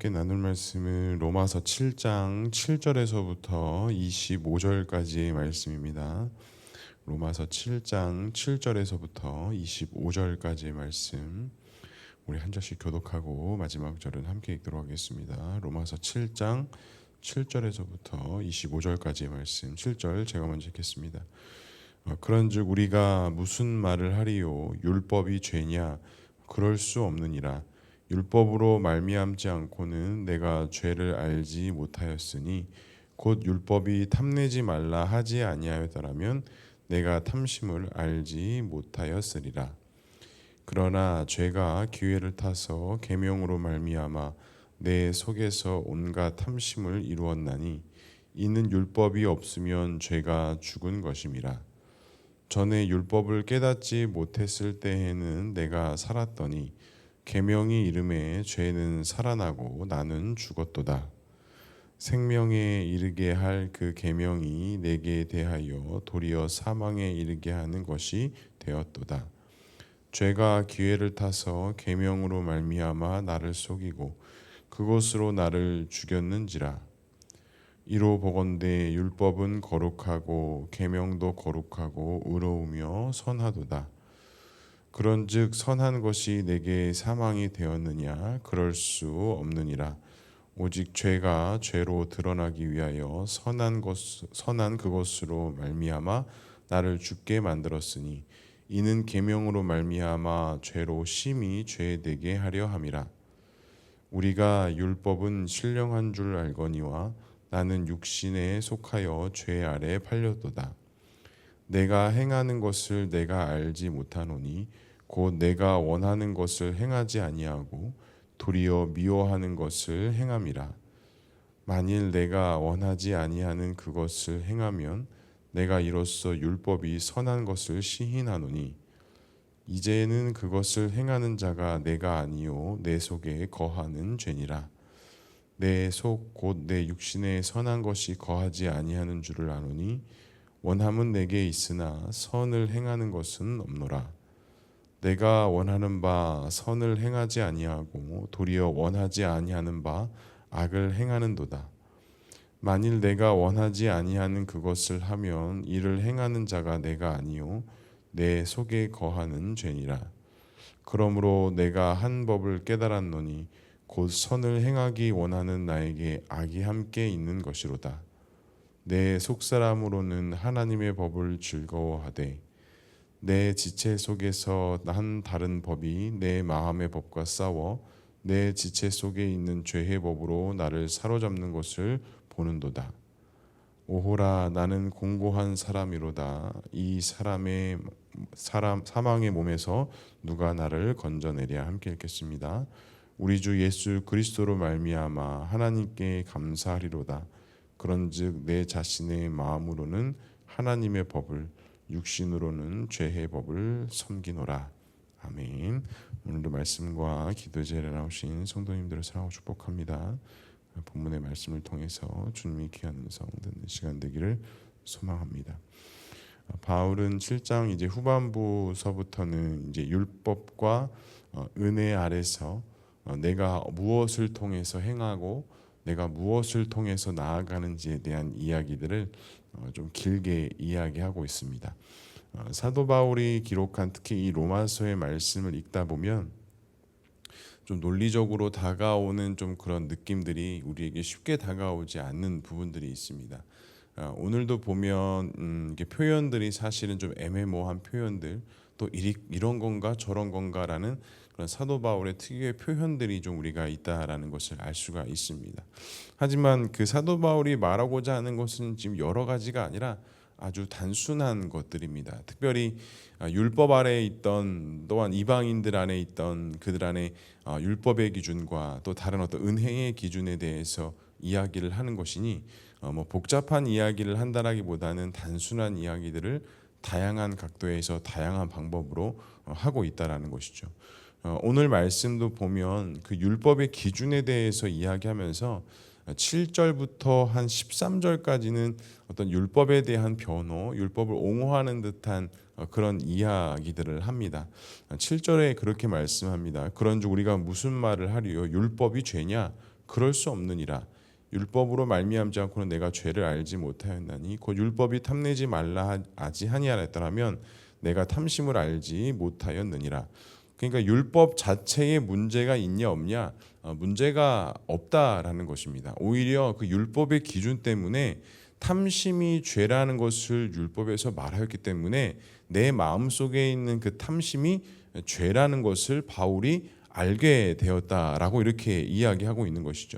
함께 나눌 말씀은 로마서 7장 7절에서부터 25절까지의 말씀입니다. 로마서 7장 7절에서부터 25절까지의 말씀, 우리 한 절씩 교독하고 마지막 절은 함께 읽도록 하겠습니다. 로마서 7장 7절에서부터 25절까지의 말씀. 7절 제가 먼저 읽겠습니다. 그런즉 우리가 무슨 말을 하리요? 율법이 죄냐? 그럴 수 없느니라. 율법으로 말미암지 않고는 내가 죄를 알지 못하였으니 곧 율법이 탐내지 말라 하지 아니하였더라면 내가 탐심을 알지 못하였으리라. 그러나 죄가 기회를 타서 계명으로 말미암아 내 속에서 온갖 탐심을 이루었나니 이는 율법이 없으면 죄가 죽은 것임이라. 전에 율법을 깨닫지 못했을 때에는 내가 살았더니 계명이 이름에 죄는 살아나고 나는 죽었도다. 생명에 이르게 할 그 계명이 내게 대하여 도리어 사망에 이르게 하는 것이 되었도다. 죄가 기회를 타서 계명으로 말미암아 나를 속이고 그것으로 나를 죽였는지라. 이로 보건대 율법은 거룩하고 계명도 거룩하고 의로우며 선하도다. 그런즉 선한 것이 내게 사망이 되었느냐? 그럴 수 없느니라. 오직 죄가 죄로 드러나기 위하여 선한 그것으로 말미암아 나를 죽게 만들었으니 이는 계명으로 말미암아 죄로 심히 죄되게 하려 함이라. 우리가 율법은 신령한 줄 알거니와 나는 육신에 속하여 죄 아래 팔렸도다. 내가 행하는 것을 내가 알지 못하노니 곧 내가 원하는 것을 행하지 아니하고 도리어 미워하는 것을 행함이라. 만일 내가 원하지 아니하는 그것을 행하면 내가 이로써 율법이 선한 것을 시인하노니 이제는 그것을 행하는 자가 내가 아니요 내 속에 거하는 죄니라. 내 속 곧 내 육신에 선한 것이 거하지 아니하는 줄을 아노니 원함은 내게 있으나 선을 행하는 것은 없노라. 내가 원하는 바 선을 행하지 아니하고 도리어 원하지 아니하는 바 악을 행하는도다. 만일 내가 원하지 아니하는 그것을 하면 이를 행하는 자가 내가 아니요 내 속에 거하는 죄니라. 그러므로 내가 한 법을 깨달았노니 곧 선을 행하기 원하는 나에게 악이 함께 있는 것이로다. 내 속사람으로는 하나님의 법을 즐거워하되 내 지체 속에서 한 다른 법이 내 마음의 법과 싸워 내 지체 속에 있는 죄의 법으로 나를 사로잡는 것을 보는도다. 오호라, 나는 공고한 사람이로다. 이 사망의 몸에서 누가 나를 건져내랴. 함께 읽겠습니다. 우리 주 예수 그리스도로 말미암아 하나님께 감사하리로다. 그런즉 내 자신의 마음으로는 하나님의 법을, 육신으로는 죄의 법을 섬기노라. 아멘. 오늘도 말씀과 기도 제에 나오신 성도님들을 사랑하고 축복합니다. 본문의 말씀을 통해서 주님이 귀한 음성 듣는 시간 되기를 소망합니다. 바울은 7장 이제 후반부서부터는 이제 율법과 은혜 아래서 내가 무엇을 통해서 행하고 내가 무엇을 통해서 나아가는지에 대한 이야기들을 좀 길게 이야기하고 있습니다. 사도 바울이 기록한 특히 이 로마서의 말씀을 읽다 보면 좀 논리적으로 다가오는 좀 그런 느낌들이 우리에게 쉽게 다가오지 않는 부분들이 있습니다. 오늘도 보면 이게 표현들이 사실은 좀 애매모호한 표현들, 또 이런 건가 저런 건가라는 그런 사도 바울의 특유의 표현들이 좀 우리가 있다라는 것을 알 수가 있습니다. 하지만 그 사도 바울이 말하고자 하는 것은 지금 여러 가지가 아니라 아주 단순한 것들입니다. 특별히 율법 아래에 있던, 또한 이방인들 안에 있던 그들 안에 율법의 기준과 또 다른 어떤 은혜의 기준에 대해서 이야기를 하는 것이니 뭐 복잡한 이야기를 한다라기보다는 단순한 이야기들을 다양한 각도에서 다양한 방법으로 하고 있다라는 것이죠. 오늘 말씀도 보면 그 율법의 기준에 대해서 이야기하면서 7절부터 한 13절까지는 어떤 율법에 대한 변호, 율법을 옹호하는 듯한 그런 이야기들을 합니다. 7절에 그렇게 말씀합니다. 그런즉 우리가 무슨 말을 하리요? 율법이 죄냐? 그럴 수 없느니라. 율법으로 말미암지 않고는 내가 죄를 알지 못하였나니 곧 율법이 탐내지 말라 하지 아니하였더라면 내가 탐심을 알지 못하였느니라. 그러니까 율법 자체에 문제가 있냐 없냐, 문제가 없다라는 것입니다. 오히려 그 율법의 기준 때문에 탐심이 죄라는 것을 율법에서 말하였기 때문에 내 마음속에 있는 그 탐심이 죄라는 것을 바울이 알게 되었다라고 이렇게 이야기하고 있는 것이죠.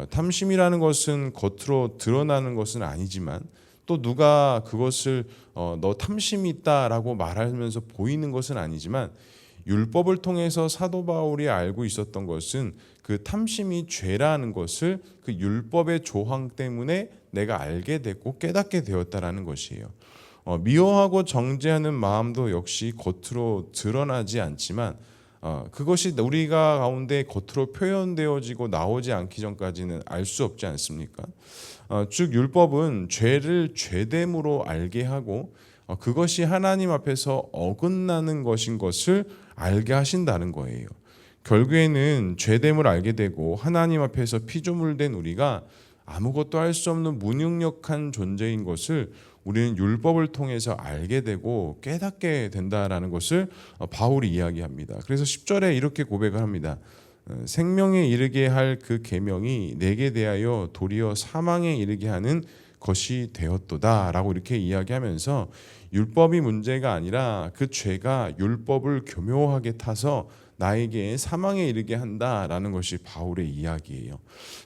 탐심이라는 것은 겉으로 드러나는 것은 아니지만 또 누가 그것을 너 탐심이 있다라고 말하면서 보이는 것은 아니지만 율법을 통해서 사도 바울이 알고 있었던 것은 그 탐심이 죄라는 것을 그 율법의 조항 때문에 내가 알게 됐고 깨닫게 되었다라는 것이에요. 미워하고 정죄하는 마음도 역시 겉으로 드러나지 않지만 그것이 우리가 가운데 겉으로 표현되어지고 나오지 않기 전까지는 알 수 없지 않습니까? 즉 율법은 죄를 죄됨으로 알게 하고 그것이 하나님 앞에서 어긋나는 것인 것을 알게 하신다는 거예요. 결국에는 죄됨을 알게 되고 하나님 앞에서 피조물된 우리가 아무것도 할 수 없는 무능력한 존재인 것을 우리는 율법을 통해서 알게 되고 깨닫게 된다라는 것을 바울이 이야기합니다. 그래서 10절에 이렇게 고백을 합니다. 생명에 이르게 할 그 계명이 내게 대하여 도리어 사망에 이르게 하는 것이 되었도다라고 이렇게 이야기하면서 율법이 문제가 아니라 그 죄가 율법을 교묘하게 타서 나에게 사망에 이르게 한다라는 것이 바울의 이야기예요.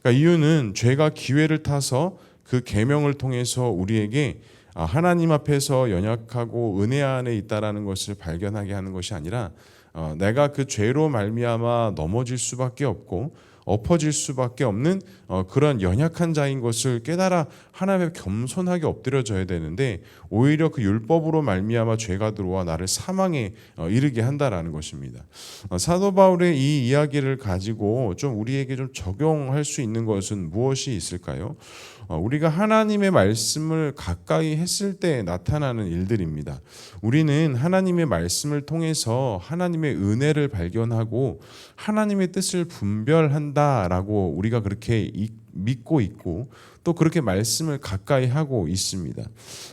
그러니까 이유는 죄가 기회를 타서 그 계명을 통해서 우리에게 하나님 앞에서 연약하고 은혜 안에 있다라는 것을 발견하게 하는 것이 아니라 내가 그 죄로 말미암아 넘어질 수밖에 없고 엎어질 수밖에 없는 그런 연약한 자인 것을 깨달아 하나님 앞에 겸손하게 엎드려져야 되는데 오히려 그 율법으로 말미암아 죄가 들어와 나를 사망에 이르게 한다라는 것입니다. 사도 바울의 이 이야기를 가지고 좀 우리에게 좀 적용할 수 있는 것은 무엇이 있을까요? 우리가 하나님의 말씀을 가까이 했을 때 나타나는 일들입니다. 우리는 하나님의 말씀을 통해서 하나님의 은혜를 발견하고 하나님의 뜻을 분별한다라고 우리가 그렇게 믿고 있고 또 그렇게 말씀을 가까이 하고 있습니다.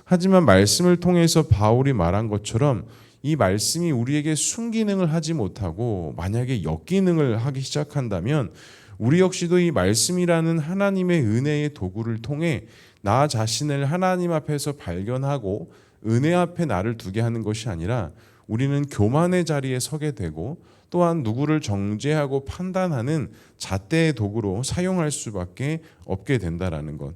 하지만 말씀을 통해서 바울이 말한 것처럼 이 말씀이 우리에게 순기능을 하지 못하고 만약에 역기능을 하기 시작한다면 우리 역시도 이 말씀이라는 하나님의 은혜의 도구를 통해 나 자신을 하나님 앞에서 발견하고 은혜 앞에 나를 두게 하는 것이 아니라 우리는 교만의 자리에 서게 되고 또한 누구를 정죄하고 판단하는 잣대의 도구로 사용할 수밖에 없게 된다라는 것.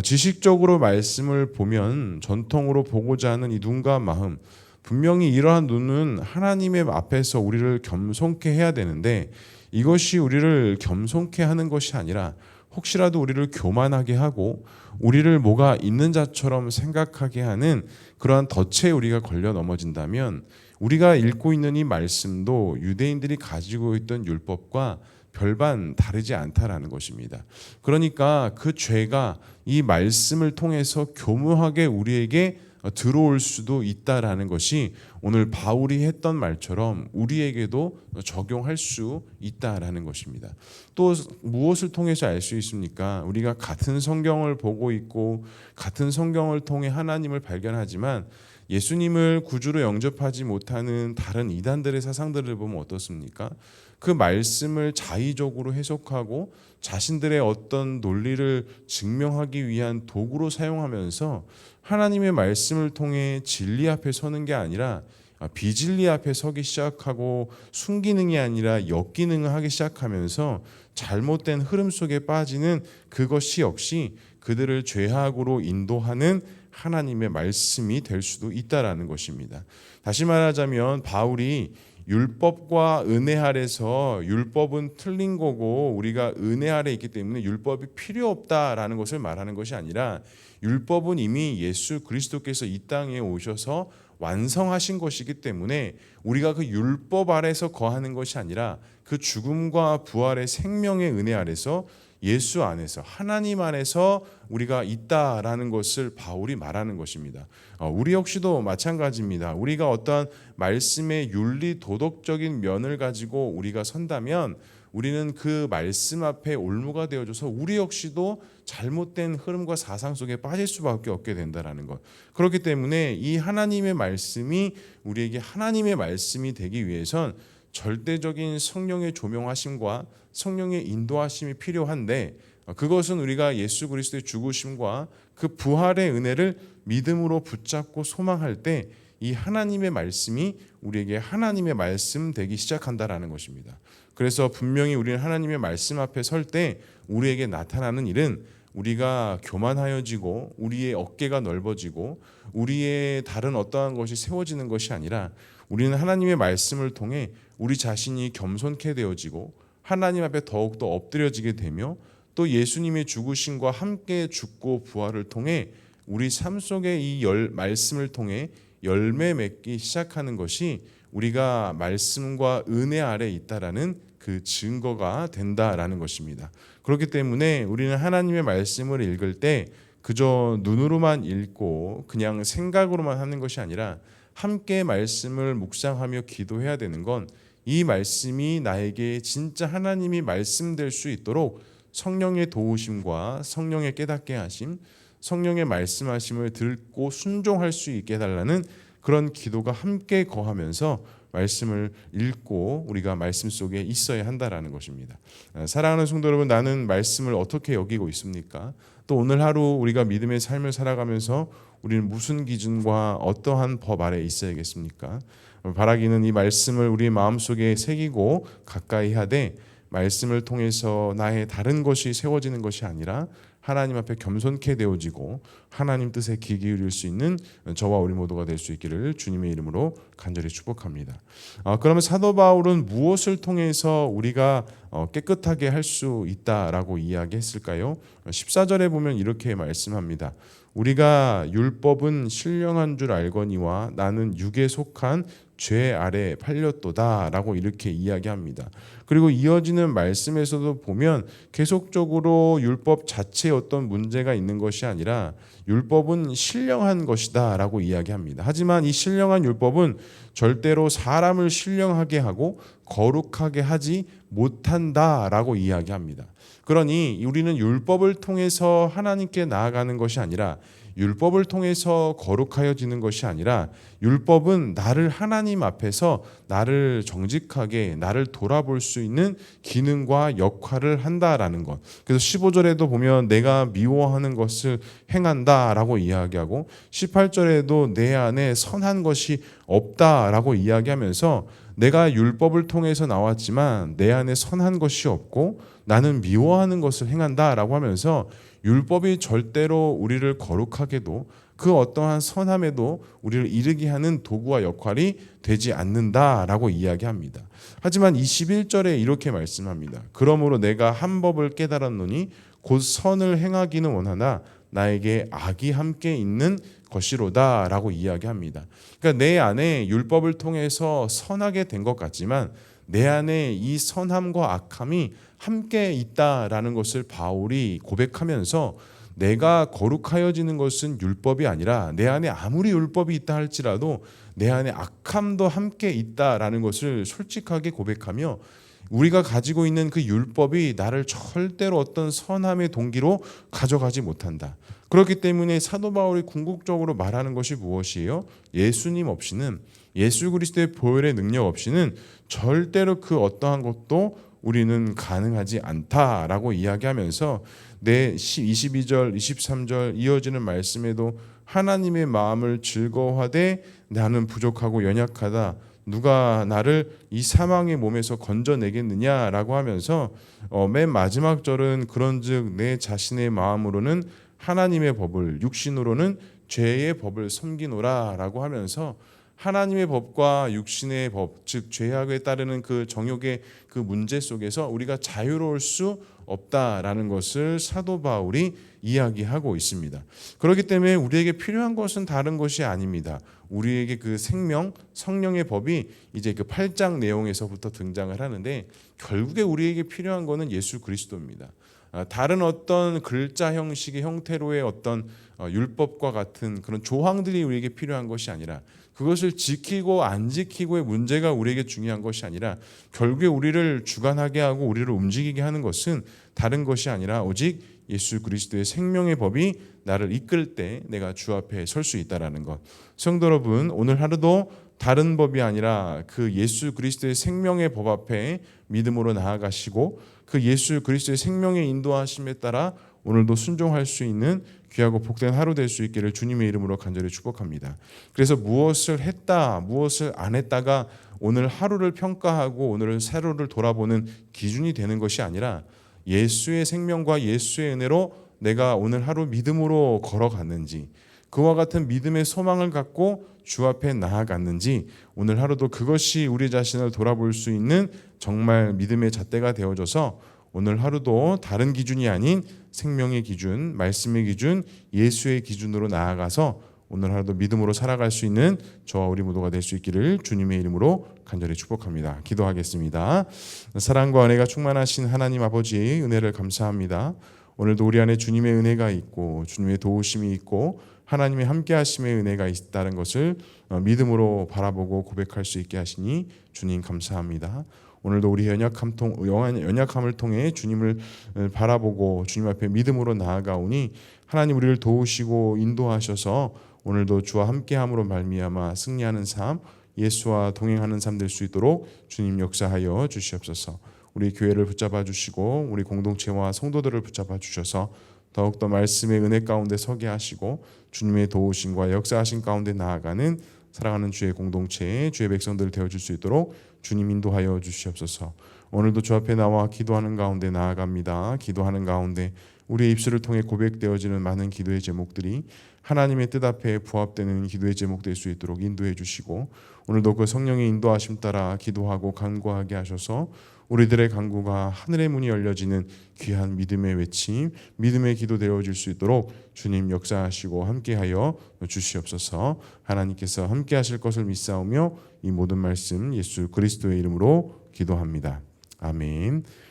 지식적으로 말씀을 보면 전통으로 보고자 하는 이 눈과 마음, 분명히 이러한 눈은 하나님의 앞에서 우리를 겸손케 해야 되는데 이것이 우리를 겸손케 하는 것이 아니라 혹시라도 우리를 교만하게 하고 우리를 뭐가 있는 자처럼 생각하게 하는 그러한 덫에 우리가 걸려 넘어진다면 우리가 읽고 있는 이 말씀도 유대인들이 가지고 있던 율법과 별반 다르지 않다라는 것입니다. 그러니까 그 죄가 이 말씀을 통해서 교묘하게 우리에게 들어올 수도 있다라는 것이 오늘 바울이 했던 말처럼 우리에게도 적용할 수 있다라는 것입니다. 또 무엇을 통해서 알 수 있습니까? 우리가 같은 성경을 보고 있고 같은 성경을 통해 하나님을 발견하지만 예수님을 구주로 영접하지 못하는 다른 이단들의 사상들을 보면 어떻습니까? 그 말씀을 자의적으로 해석하고 자신들의 어떤 논리를 증명하기 위한 도구로 사용하면서 하나님의 말씀을 통해 진리 앞에 서는 게 아니라 비진리 앞에 서기 시작하고 순기능이 아니라 역기능을 하기 시작하면서 잘못된 흐름 속에 빠지는 그것이 역시 그들을 죄악으로 인도하는 하나님의 말씀이 될 수도 있다라는 것입니다. 다시 말하자면 바울이 율법과 은혜 아래서 율법은 틀린 거고 우리가 은혜 아래 있기 때문에 율법이 필요 없다라는 것을 말하는 것이 아니라 율법은 이미 예수 그리스도께서 이 땅에 오셔서 완성하신 것이기 때문에 우리가 그 율법 아래서 거하는 것이 아니라 그 죽음과 부활의 생명의 은혜 아래서 예수 안에서, 하나님 안에서 우리가 있다라는 것을 바울이 말하는 것입니다. 우리 역시도 마찬가지입니다. 우리가 어떠한 말씀의 윤리 도덕적인 면을 가지고 우리가 선다면 우리는 그 말씀 앞에 올무가 되어줘서 우리 역시도 잘못된 흐름과 사상 속에 빠질 수밖에 없게 된다는 것. 그렇기 때문에 이 하나님의 말씀이 우리에게 하나님의 말씀이 되기 위해선 절대적인 성령의 조명하심과 성령의 인도하심이 필요한데, 그것은 우리가 예수 그리스도의 죽으심과 그 부활의 은혜를 믿음으로 붙잡고 소망할 때 이 하나님의 말씀이 우리에게 하나님의 말씀 되기 시작한다라는 것입니다. 그래서 분명히 우리는 하나님의 말씀 앞에 설 때 우리에게 나타나는 일은 우리가 교만하여지고 우리의 어깨가 넓어지고 우리의 다른 어떠한 것이 세워지는 것이 아니라, 우리는 하나님의 말씀을 통해 우리 자신이 겸손케 되어지고 하나님 앞에 더욱더 엎드려지게 되며, 또 예수님의 죽으심과 함께 죽고 부활을 통해 우리 삶 속에 이 말씀을 통해 열매 맺기 시작하는 것이 우리가 말씀과 은혜 아래 있다라는 그 증거가 된다라는 것입니다. 그렇기 때문에 우리는 하나님의 말씀을 읽을 때 그저 눈으로만 읽고 그냥 생각으로만 하는 것이 아니라 함께 말씀을 묵상하며 기도해야 되는 건, 이 말씀이 나에게 진짜 하나님이 말씀될 수 있도록 성령의 도우심과 성령의 깨닫게 하심, 성령의 말씀하심을 듣고 순종할 수 있게 해달라는 그런 기도가 함께 거하면서 말씀을 읽고 우리가 말씀 속에 있어야 한다라는 것입니다. 사랑하는 성도 여러분, 나는 말씀을 어떻게 여기고 있습니까? 또 오늘 하루 우리가 믿음의 삶을 살아가면서 우리는 무슨 기준과 어떠한 법 아래 있어야겠습니까? 바라기는 이 말씀을 우리 마음속에 새기고 가까이 하되, 말씀을 통해서 나의 다른 것이 세워지는 것이 아니라 하나님 앞에 겸손케 되어지고 하나님 뜻에 귀 기울일 수 있는 저와 우리 모두가 될 수 있기를 주님의 이름으로 간절히 축복합니다. 그러면 사도 바울은 무엇을 통해서 우리가 깨끗하게 할 수 있다라고 이야기했을까요? 14절에 보면 이렇게 말씀합니다. 우리가 율법은 신령한 줄 알거니와 나는 육에 속한 죄 아래 팔렸도다 라고 이렇게 이야기합니다. 그리고 이어지는 말씀에서도 보면 계속적으로 율법 자체에 어떤 문제가 있는 것이 아니라 율법은 신령한 것이다 라고 이야기합니다. 하지만 이 신령한 율법은 절대로 사람을 신령하게 하고 거룩하게 하지 못한다 라고 이야기합니다. 그러니 우리는 율법을 통해서 하나님께 나아가는 것이 아니라, 율법을 통해서 거룩하여지는 것이 아니라, 율법은 나를 하나님 앞에서 나를 정직하게 나를 돌아볼 수 있는 기능과 역할을 한다라는 것. 그래서 15절에도 보면 내가 미워하는 것을 행한다라고 이야기하고, 18절에도 내 안에 선한 것이 없다라고 이야기하면서 내가 율법을 통해서 나왔지만 내 안에 선한 것이 없고 나는 미워하는 것을 행한다라고 하면서 율법이 절대로 우리를 거룩하게도 그 어떠한 선함에도 우리를 이르게 하는 도구와 역할이 되지 않는다라고 이야기합니다. 하지만 21절에 이렇게 말씀합니다. 그러므로 내가 한 법을 깨달았노니 곧 선을 행하기는 원하나 나에게 악이 함께 있는 것이로다 라고 이야기합니다. 그러니까 내 안에 율법을 통해서 선하게 된 것 같지만 내 안에 이 선함과 악함이 함께 있다라는 것을 바울이 고백하면서, 내가 거룩하여지는 것은 율법이 아니라 내 안에 아무리 율법이 있다 할지라도 내 안에 악함도 함께 있다라는 것을 솔직하게 고백하며, 우리가 가지고 있는 그 율법이 나를 절대로 어떤 선함의 동기로 가져가지 못한다. 그렇기 때문에 사도 바울이 궁극적으로 말하는 것이 무엇이에요? 예수님 없이는, 예수 그리스도의 보혈의 능력 없이는 절대로 그 어떠한 것도 우리는 가능하지 않다라고 이야기하면서, 내 22절, 23절 이어지는 말씀에도 하나님의 마음을 즐거워하되 나는 부족하고 연약하다, 누가 나를 이 사망의 몸에서 건져내겠느냐라고 하면서 맨 마지막 절은 그런즉 내 자신의 마음으로는 하나님의 법을, 육신으로는 죄의 법을 섬기노라라고 하면서, 하나님의 법과 육신의 법, 즉 죄악에 따르는 그 정욕의 그 문제 속에서 우리가 자유로울 수 없다라는 것을 사도 바울이 이야기하고 있습니다. 그렇기 때문에 우리에게 필요한 것은 다른 것이 아닙니다. 우리에게 그 생명, 성령의 법이 이제 그 8장 내용에서부터 등장을 하는데, 결국에 우리에게 필요한 것은 예수 그리스도입니다. 다른 어떤 글자 형식의 형태로의 어떤 율법과 같은 그런 조항들이 우리에게 필요한 것이 아니라, 그것을 지키고 안 지키고의 문제가 우리에게 중요한 것이 아니라, 결국에 우리를 주관하게 하고 우리를 움직이게 하는 것은 다른 것이 아니라 오직 예수 그리스도의 생명의 법이 나를 이끌 때 내가 주 앞에 설 수 있다라는 것. 성도 여러분, 오늘 하루도 다른 법이 아니라 그 예수 그리스도의 생명의 법 앞에 믿음으로 나아가시고, 그 예수 그리스도의 생명의 인도하심에 따라 오늘도 순종할 수 있는 귀하고 복된 하루 될 수 있기를 주님의 이름으로 간절히 축복합니다. 그래서 무엇을 했다, 무엇을 안 했다가 오늘 하루를 평가하고 오늘 하루를 돌아보는 기준이 되는 것이 아니라, 예수의 생명과 예수의 은혜로 내가 오늘 하루 믿음으로 걸어갔는지, 그와 같은 믿음의 소망을 갖고 주 앞에 나아갔는지, 오늘 하루도 그것이 우리 자신을 돌아볼 수 있는 정말 믿음의 잣대가 되어져서 오늘 하루도 다른 기준이 아닌 생명의 기준, 말씀의 기준, 예수의 기준으로 나아가서 오늘 하루도 믿음으로 살아갈 수 있는 저와 우리 모두가 될 수 있기를 주님의 이름으로 간절히 축복합니다. 기도하겠습니다. 사랑과 은혜가 충만하신 하나님 아버지의 은혜를 감사합니다. 오늘도 우리 안에 주님의 은혜가 있고 주님의 도우심이 있고 하나님의 함께하심의 은혜가 있다는 것을 믿음으로 바라보고 고백할 수 있게 하시니 주님 감사합니다. 오늘도 우리 연약함을 통해 주님을 바라보고 주님 앞에 믿음으로 나아가오니 하나님 우리를 도우시고 인도하셔서 오늘도 주와 함께함으로 말미암아 승리하는 삶, 예수와 동행하는 삶 될 수 있도록 주님 역사하여 주시옵소서. 우리 교회를 붙잡아 주시고 우리 공동체와 성도들을 붙잡아 주셔서 더욱더 말씀의 은혜 가운데 서게 하시고 주님의 도우심과 역사하신 가운데 나아가는 사랑하는 주의 공동체에 주의 백성들 되어줄 수 있도록 주님 인도하여 주시옵소서. 오늘도 주 앞에 나와 기도하는 가운데 나아갑니다. 기도하는 가운데 우리의 입술을 통해 고백되어지는 많은 기도의 제목들이 하나님의 뜻 앞에 부합되는 기도의 제목 될 수 있도록 인도해 주시고, 오늘도 그 성령의 인도하심 따라 기도하고 간구하게 하셔서 우리들의 간구가 하늘의 문이 열려지는 귀한 믿음의 외침, 믿음의 기도 되어질 수 있도록 주님 역사하시고 함께하여 주시옵소서. 하나님께서 함께하실 것을 믿사오며 이 모든 말씀 예수 그리스도의 이름으로 기도합니다. 아멘.